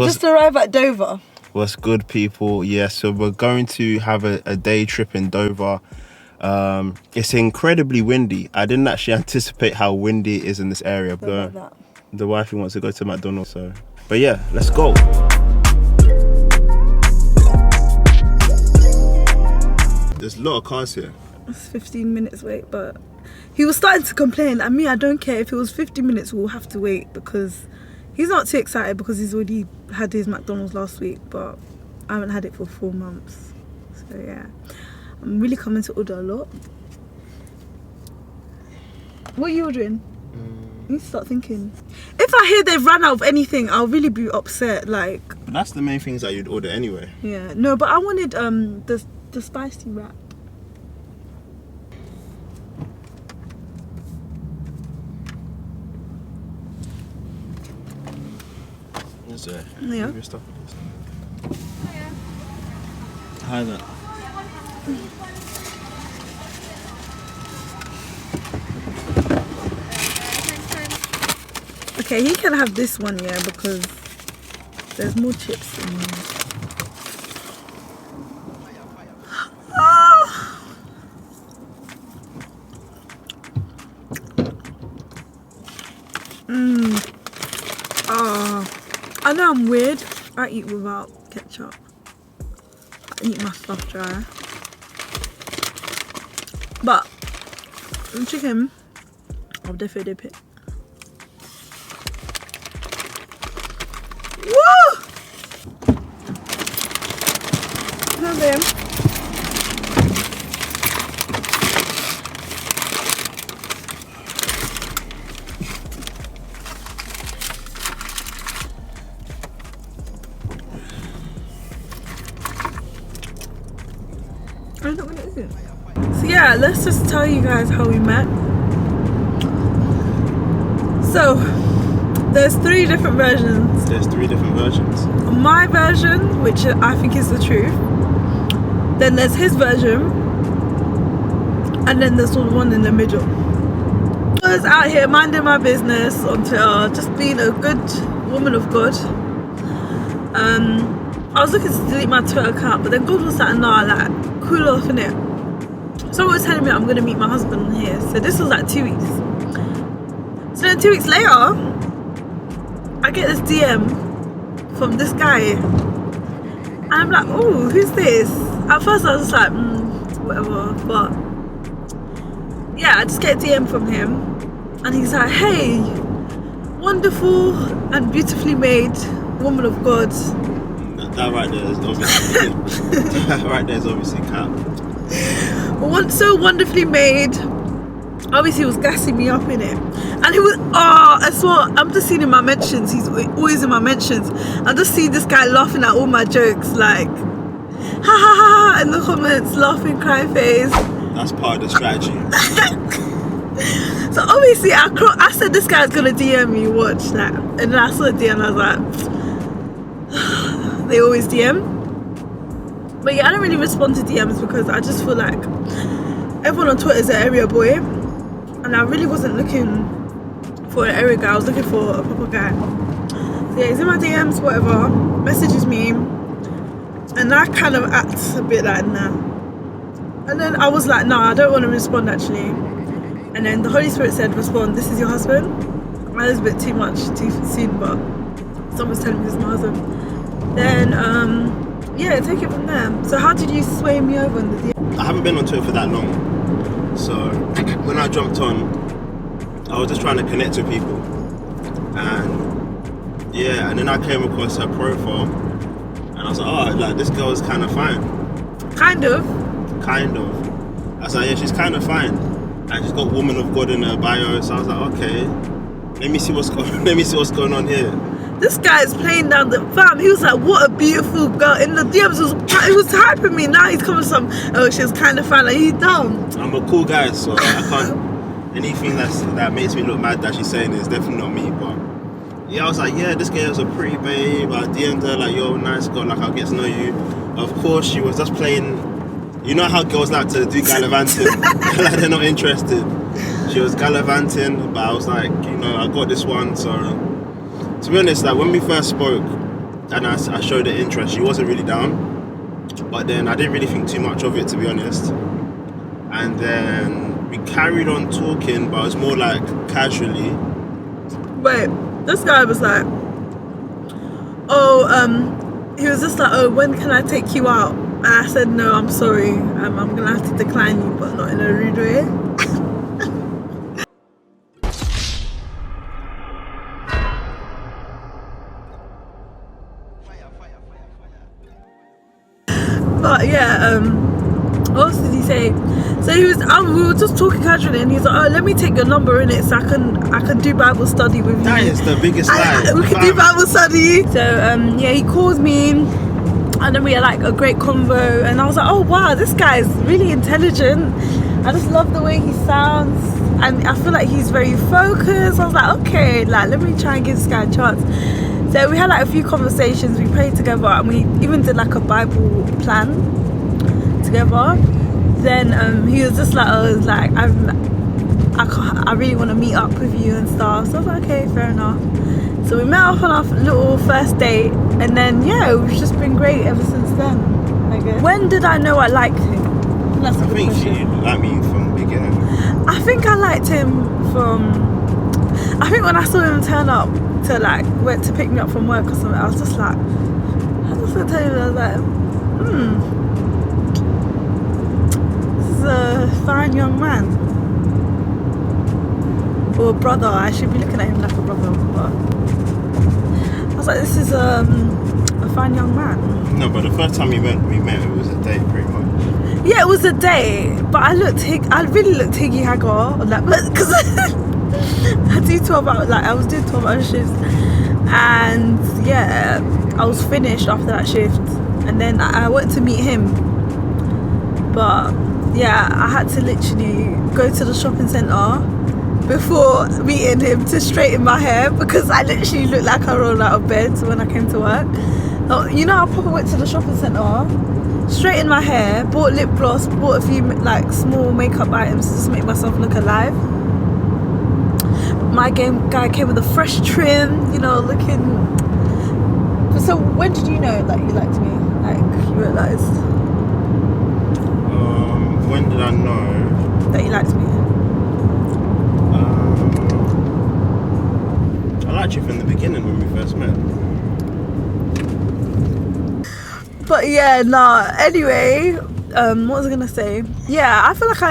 Just arrived at Dover. What's good, people? Yeah, so we're going to have a day trip in Dover. It's incredibly windy. I didn't actually anticipate how windy it is in this area. But the wifey wants to go to Mcdonalds, so. But yeah, let's go. There's a lot of cars here. It's 15 minutes wait, but he was starting to complain. And me, I don't care if it was 50 minutes. We'll have to wait because he's not too excited because he's already had his McDonald's last week, but I haven't had it for 4 months. So yeah, I'm really coming to order a lot. What are you ordering? You need to start thinking. If I hear they've run out of anything, I'll really be upset. Like, but that's the main things that you'd order anyway. Yeah, no, but I wanted the spicy wrap. Yeah. Hi there. Okay, he can have this one, yeah, because there's more chips in here. I know I'm weird. I eat without ketchup. I eat my stuff dry. But the chicken, I'll definitely dip it. Woo! Not them. I don't know what it is. So yeah, let's just tell you guys how we met. So there's 3 different versions. There's 3 different versions. My version, which I think is the truth. Then there's his version. And then there's the one in the middle. I was out here minding my business on Twitter, just being a good woman of God. I was looking to delete my Twitter account, but then God was like, nah, like, cool off, innit? Someone was telling me I'm gonna meet my husband here. So this was like 2 weeks. So then 2 weeks later, I get this DM from this guy. And I'm like, oh, who's this? At first I was just like, whatever. But yeah, I just get a DM from him. And he's like, hey, wonderful and beautifully made woman of God. That right there is obviously that right there is obviously cap. So wonderfully made. Obviously he was gassing me up in it. And he was, I swear, I'm just seeing in my mentions, he's always in my mentions. I just see this guy laughing at all my jokes, like, ha ha ha, in the comments, laughing, cry face. That's part of the strategy. So obviously I said this guy's gonna DM me, watch that. And then I saw the DM and I was like, they always DM. But yeah, I don't really respond to DMs because I just feel like everyone on Twitter is an area boy. And I really wasn't looking for an area guy, I was looking for a proper guy. So yeah, he's in my DMs, whatever, messages me, and I kind of act a bit like nah. And then I was like, nah, I don't want to respond actually. And then the Holy Spirit said, respond, this is your husband. That was a bit too much, too soon, but someone's telling me this is my husband. Then, yeah, take it from there. So how did you sway me over in the DM? I haven't been on Twitter for that long. So when I jumped on, I was just trying to connect with people. And yeah, and then I came across her profile. And I was like, oh, like this girl is kind of fine. Kind of. I was like, yeah, she's kind of fine. And she's got woman of God in her bio. So I was like, okay, let me see what's going on here. This guy is playing down the fam. He was like, what a beautiful girl. In the DMs, he was hyping me. Now he's coming some, oh, she's kind of fine. Like, you dumb. I'm a cool guy, so I can't, anything that makes me look mad that she's saying is definitely not me. But yeah, I was like, yeah, this girl is a pretty babe. I DM'd her, like, you're a nice girl, like, I'll get to know you. Of course, she was just playing, you know how girls like to do gallivanting, like they're not interested. She was gallivanting, but I was like, you know, I got this one, so. To be honest, like when we first spoke, and I showed her interest. She wasn't really down, but then I didn't really think too much of it, to be honest. And then we carried on talking, but it was more like casually. Wait, this guy was like, he was just like, oh, when can I take you out? And I said, no, I'm sorry, I'm gonna have to decline you, but not in a rude way. But yeah, what else did he say? So he was, we were just talking casually, and he's like, oh, let me take your number in it so I can do Bible study with you. That is the biggest lie. We can do Bible study. So yeah, he called me, and then we had like a great convo, and I was like, oh wow, this guy is really intelligent. I just love the way he sounds, and I feel like he's very focused. I was like, okay, like let me try and give this guy a chance. So we had like a few conversations, we prayed together, and we even did like a Bible plan together. Then he was just like, I really want to meet up with you and stuff. So I was like, okay, fair enough. So we met up on our little first date, and then yeah, we've just been great ever since then, I guess. When did I know I liked him? That's a good question. She liked me from the beginning. I think I liked him I think when I saw him turn up to like went to pick me up from work or something, I was just like, I was gonna tell you, I was like, this is a fine young man, or a brother. I should be looking at him like a brother, but I was like, this is a fine young man. No, but the first time we met, it was a date, pretty much. Yeah, it was a date, but I really looked higgy hagger on that, because I do 12 hours, like I was doing 12-hour shifts, and yeah, I was finished after that shift, and then I went to meet him, but yeah, I had to literally go to the shopping centre before meeting him to straighten my hair, because I literally looked like I rolled out of bed when I came to work. You know, I probably went to the shopping centre, straightened my hair, bought lip gloss, bought a few like small makeup items just to make myself look alive. My guy came with a fresh trim, you know, looking. So when did you know like you liked me? Like you realised? When did I know that you liked me? I liked you from the beginning when we first met. But yeah, nah. Anyway, what was I gonna say? Yeah, I feel like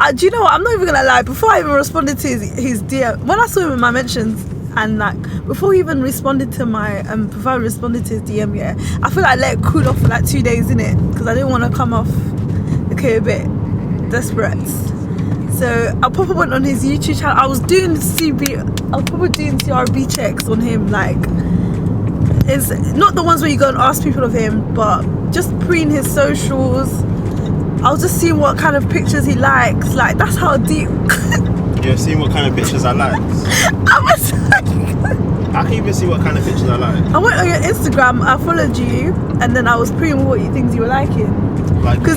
I do you know what? I'm not even gonna lie. Before I even responded to his DM, when I saw him in my mentions, and like before he even responded to my before I responded to his DM, yeah, I feel like I let it cool off for like 2 days in it, because I didn't want to come off a bit desperate. So I probably went on his YouTube channel. I was probably doing CRB checks on him, like. It's not the ones where you go and ask people of him, but just preen his socials. I'll just see what kind of pictures he likes. Like, that's how deep. You've seen what kind of pictures I like? I was like, I can even see what kind of pictures I like. I went on your Instagram, I followed you, and then I was preening what things you were liking. Like, you can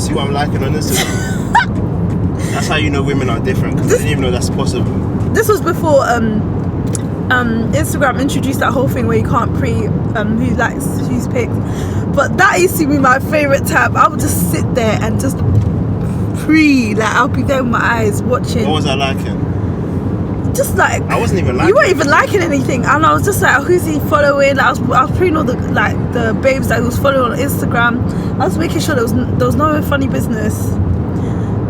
see what I'm liking on Instagram. That's how you know women are different, because I didn't even know that's possible. This was before Instagram introduced that whole thing where you can't pre who likes whose pics, but that used to be my favorite tab. I would just sit there and just like I'll be there with my eyes watching. What was I liking? Just like I wasn't even liking. You weren't even liking anything, and I was just like, who's he following? Like, I was preening all the babes that he was following on Instagram. I was making sure there was no funny business,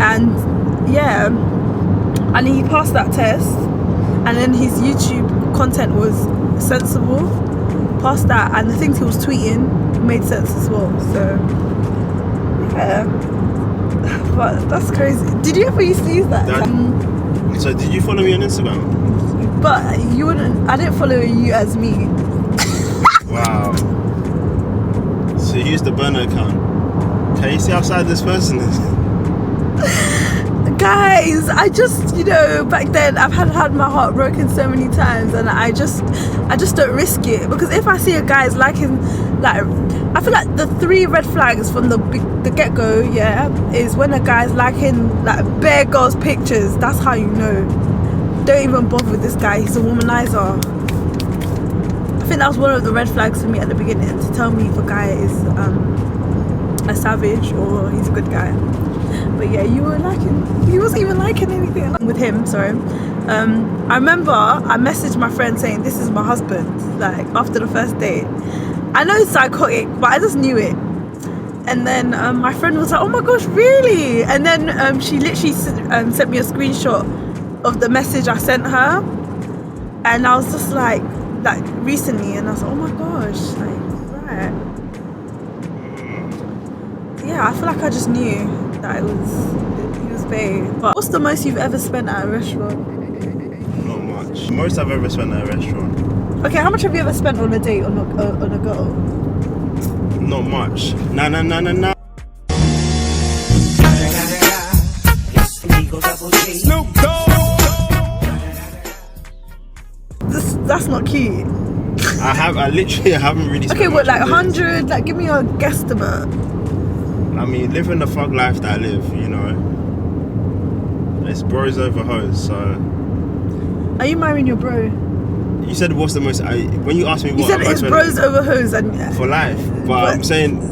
and yeah, and he passed that test. And then his YouTube content was sensible, past that, and the things he was tweeting made sense as well. So yeah, but that's crazy. Did you ever used to use that? So did you follow me on Instagram? But you wouldn't. I didn't follow you as me. Wow. So you used the burner account. Can you see how sad this person is? Guys, I just, you know, back then I've had my heart broken so many times, and I just don't risk it, because if I see a guy's liking, like, I feel like the 3 red flags from the get-go, yeah, is when a guy's liking like bare girls' pictures. That's how you know. Don't even bother with this guy. He's a womanizer. I think that was one of the red flags for me at the beginning, to tell me if a guy is a savage or he's a good guy. But yeah, he wasn't even liking anything with him, sorry. I remember I messaged my friend saying, this is my husband, like after the first date. I know it's psychotic, but I just knew it. And then my friend was like, oh my gosh, really? And then she literally sent me a screenshot of the message I sent her. And I was just like recently, and I was like, oh my gosh, like, right. Yeah, I feel like I just knew that he was bae. But what's the most you've ever spent at a restaurant? Not much. Most I've ever spent at a restaurant. Okay, how much have you ever spent on a date on a girl? Not much. Nah. That's not cute. I literally haven't really spent. Okay, what, like much 100? Like, give me a guesstimate. I mean, living the thug life that I live, you know. It's bros over hoes, so. Are you marrying your bro? You said what's the most? When you asked me what, you said it's bros over hoes, and for life. But I'm saying,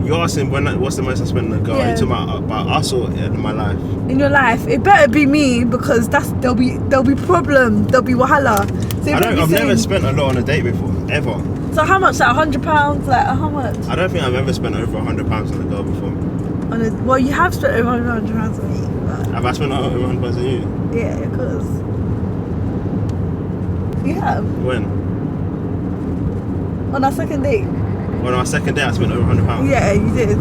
you're asking what's the most I spent on a girl? Yeah. Are you talking about us or in my life? In your life, it better be me, because there'll be problem, there'll be wahala. So I've never spent a lot on a date before, ever. So how much? Like £100? Like how much? I don't think I've ever spent over £100 on a girl before. Well, you have spent over £100 on me. But... Have I spent over £100 on you? Yeah, because you have. When? On our second date. On our second date, I spent over £100. Yeah, you did.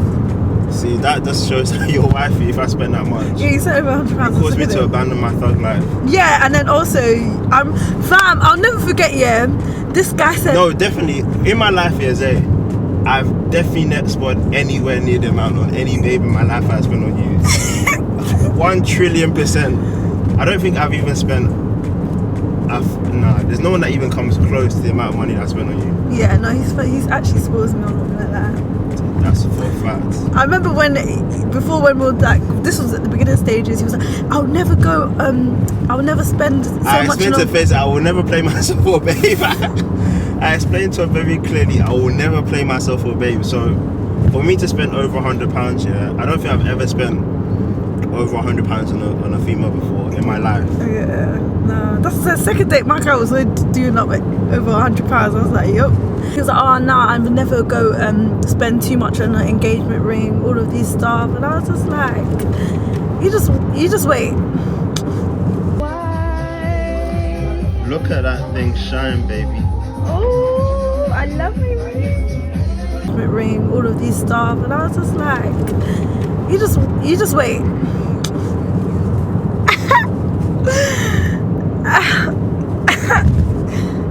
See, that just shows that you're wifey if I spend that much. Yeah, you spent over £100. It caused me to abandon my thug life. Yeah, and then also, fam, I'll never forget, yeah, this guy said... No, definitely, in my life, Zay, I've definitely never spent anywhere near the amount on any babe in my life I spent on you. 1 trillion%. I don't think I've even spent... there's no one that even comes close to the amount of money I spent on you. Yeah, no, he's actually spoils me, I'm not gonna lie. That's for a fact. I remember when we were like, this was at the beginning stages, he was like, I'll never spend so much. I explained to Faizay, I will never play myself for a babe. I explained to her very clearly, I will never play myself for a babe. So for me to spend over £100, yeah, I don't think I've ever spent over £100 on a female before in my life. Yeah, no, that's the second date. My guy was doing up like over £100. I was like, yup. He was like, oh no, I would never go spend too much on an engagement ring, all of these stuff. And I was just like, you just wait. Look at that thing shine, baby. Oh, I love my ring, all of these stuff. And I was just like, you just wait.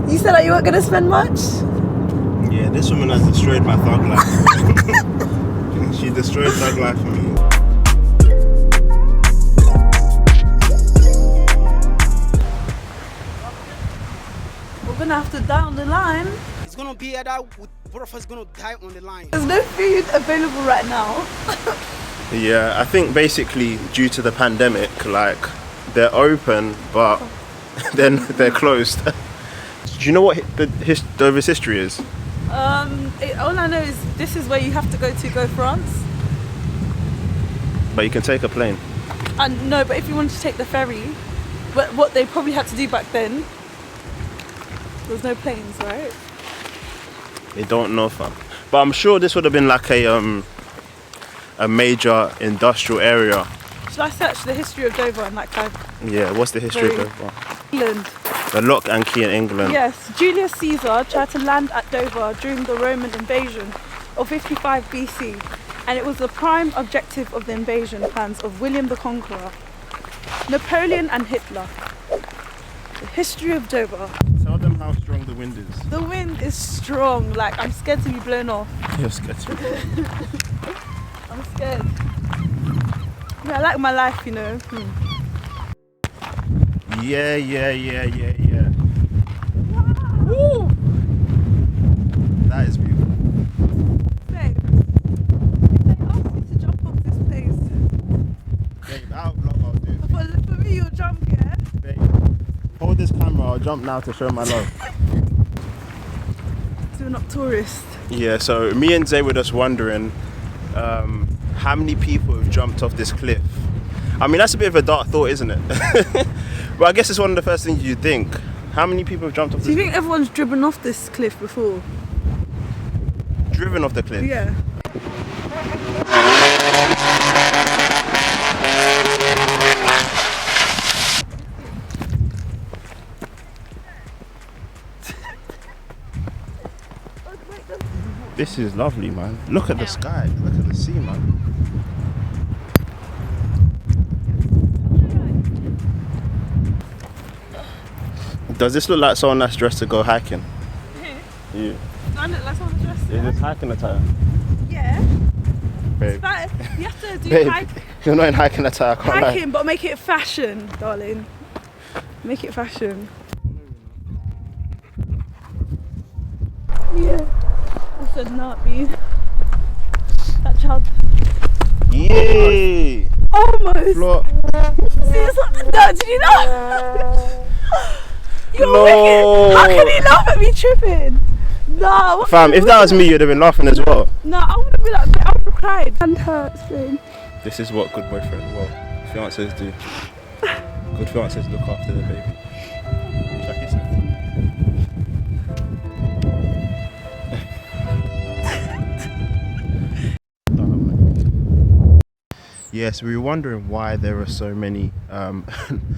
You said that you weren't gonna spend much? Yeah, this woman has destroyed my thug life. She destroyed thug life for me. We're gonna have to die on the line. It's gonna be that both of us gonna die on the line. There's no food available right now. Yeah, I think basically due to the pandemic, like they're open, but then they're closed. Do you know what Dover's history is? All I know is this is where you have to go France. But you can take a plane. No, but if you wanted to take the ferry, but what they probably had to do back then, there's no planes, right? They don't know, fam. But I'm sure this would have been like a major industrial area. Should I search the history of Dover and like Yeah, what's the history of Dover? England. The lock and key in England. Yes, Julius Caesar tried to land at Dover during the Roman invasion of 55 BC, and it was the prime objective of the invasion plans of William the Conqueror, Napoleon and Hitler. The history of Dover. Tell them how strong the wind is. The wind is strong, like I'm scared to be blown off. You're scared to be I'm scared. Yeah, I like my life, you know. Yeah. Woo! That is beautiful. Babe, if they ask you to jump off this place, Babe, I'll do it. for me you'll jump, yeah? Babe, hold this camera, I'll jump now to show my love. we're not tourists. Yeah, so me and Zay were just wondering how many people have jumped off this cliff. I mean, that's a bit of a dark thought, isn't it? But I guess it's one of the first things you think. How many people have jumped off this cliff? Do you think everyone's driven off this cliff before? Driven off the cliff? Yeah. This is lovely, man. Look at the sky. Look at the sea, man. Does this look like someone that's dressed to go hiking? Who? You. I look like someone dressed. Is this hiking attire? Yeah. Babe. But you have to do Babe, you're not in hiking attire, I can't lie. hiking, but make it fashion, darling. Make it fashion. Yeah. I said not me. That child. Yay! Almost. Look. See, it's not, no, did you not? You're No. wicked. How can he laugh at me tripping? No. what Fam, can if you that was do? me, you'd have been laughing as well. No, I wouldn't be like, I would have cried. And hurts, babe. This is what good boyfriend, well, fiancés do. Good fiancés look after the baby. Jackie said. Yes, we were wondering why there are so many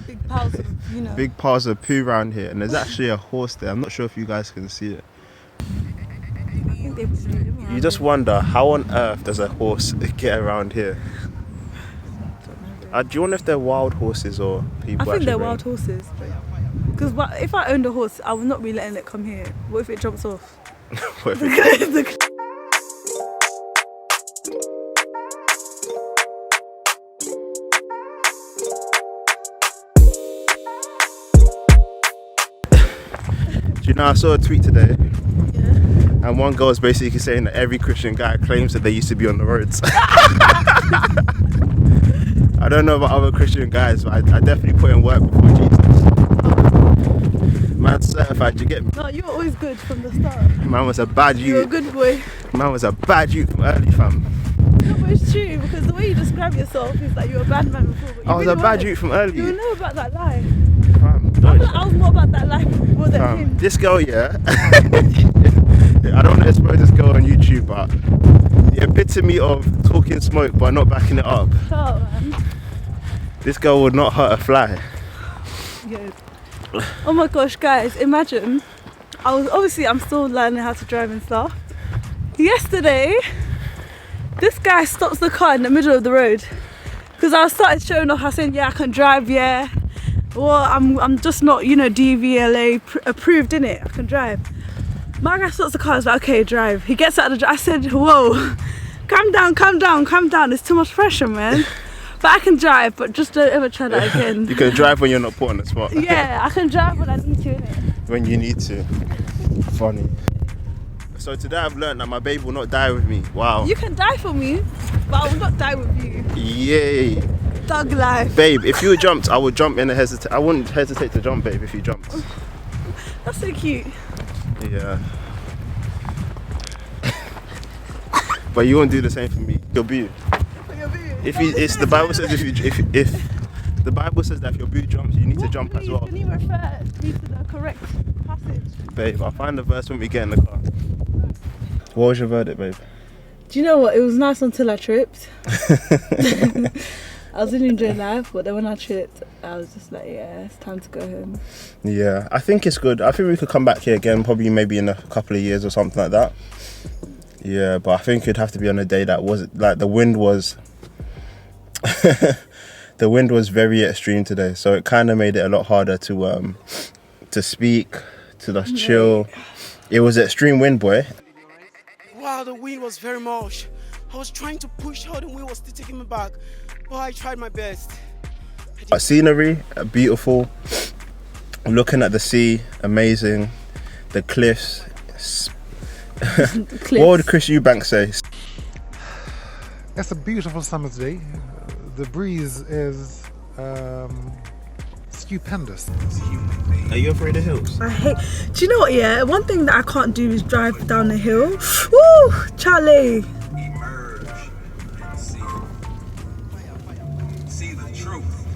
Big piles of, you know. big piles of poo around here, and there's actually a horse there. I'm not sure if you guys can see it. You just wonder, how on earth does a horse get around here? Do you wonder if they're wild horses or people? I think they're actually wild horses. Because if I owned a horse, I would not be letting it come here. What if it jumps off? What if it- Do you know, I saw a tweet today, and one girl was basically saying that every Christian guy claims that they used to be on the roads. I don't know about other Christian guys, but I definitely put in work before Jesus. Man's certified, you get me? No, you were always good from the start. Man was a bad You were a youth. good boy. Man was a bad youth from early, fam. No, but it's true, because the way you describe yourself is that you were a bad man before. But you I was really a bad weren't. youth from You early. were never about that life. Fam, I don't feel like I was more about that life more than him. this girl, yeah. I don't want to expose this girl on YouTube, but the epitome of talking smoke but not backing it up. Shut up, man. This girl would not hurt a fly. Yeah. Oh my gosh, guys, imagine. I'm still learning how to drive and stuff. Yesterday, this guy stops the car in the middle of the road because I started showing off. I said, yeah, I can drive, yeah. Well, I'm just not, you know, DVLA approved, innit? I can drive. My guy stops the car. I was like, okay, drive. He gets out of the. I said, whoa, calm down, calm down, calm down. It's too much pressure, man. But I can drive, but just don't ever try that again. You can drive when you're not put on the spot. Yeah, I can drive when I need to, innit? When you need to. Funny. So today I've learned that my babe will not die with me. Wow. You can die for me, but I will not die with you. Yay. Thug life. Babe, if you jumped, I would jump in a hesitate. I wouldn't hesitate to jump, babe, if you jumped. That's so cute. Yeah. But you won't do the same for me. You're boo. If you, it's the Bible says if the Bible says that if your boo jumps, you need to jump as well. Can you refer me to the correct passage? Babe, I'll find the verse when we get in the car. What was your verdict, babe? Do you know what? It was nice until I tripped. I was really enjoying life, but then when I tripped, I was just like, yeah, it's time to go home. Yeah, I think it's good. I think we could come back here again, probably maybe in a couple of years or something like that. Yeah, but I think it'd have to be on a day that was like the wind was the wind was very extreme today, so it kind of made it a lot harder to speak, to just chill. It was extreme wind, boy. Wow, the wind was very much. I was trying to push her, the wind was still taking me back. But I tried my best. Scenery, beautiful. Looking at the sea, amazing. The cliffs. What would Chris Eubank say? It's a beautiful summer's day. The breeze is stupendous. Are you afraid of hills? I hate. Do you know what? Yeah, one thing that I can't do is drive down a hill. Woo, Charlie.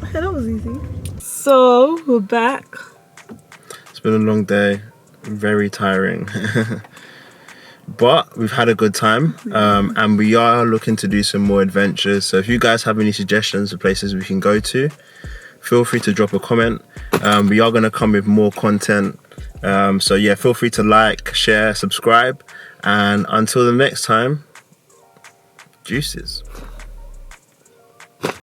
Okay, that was easy. So we're back. It's been a long day, very tiring. But we've had a good time, and we are looking to do some more adventures. So if you guys have any suggestions of places we can go to, feel free to drop a comment. We are going to come with more content. So yeah, feel free to like, share, subscribe. And until the next time, juices.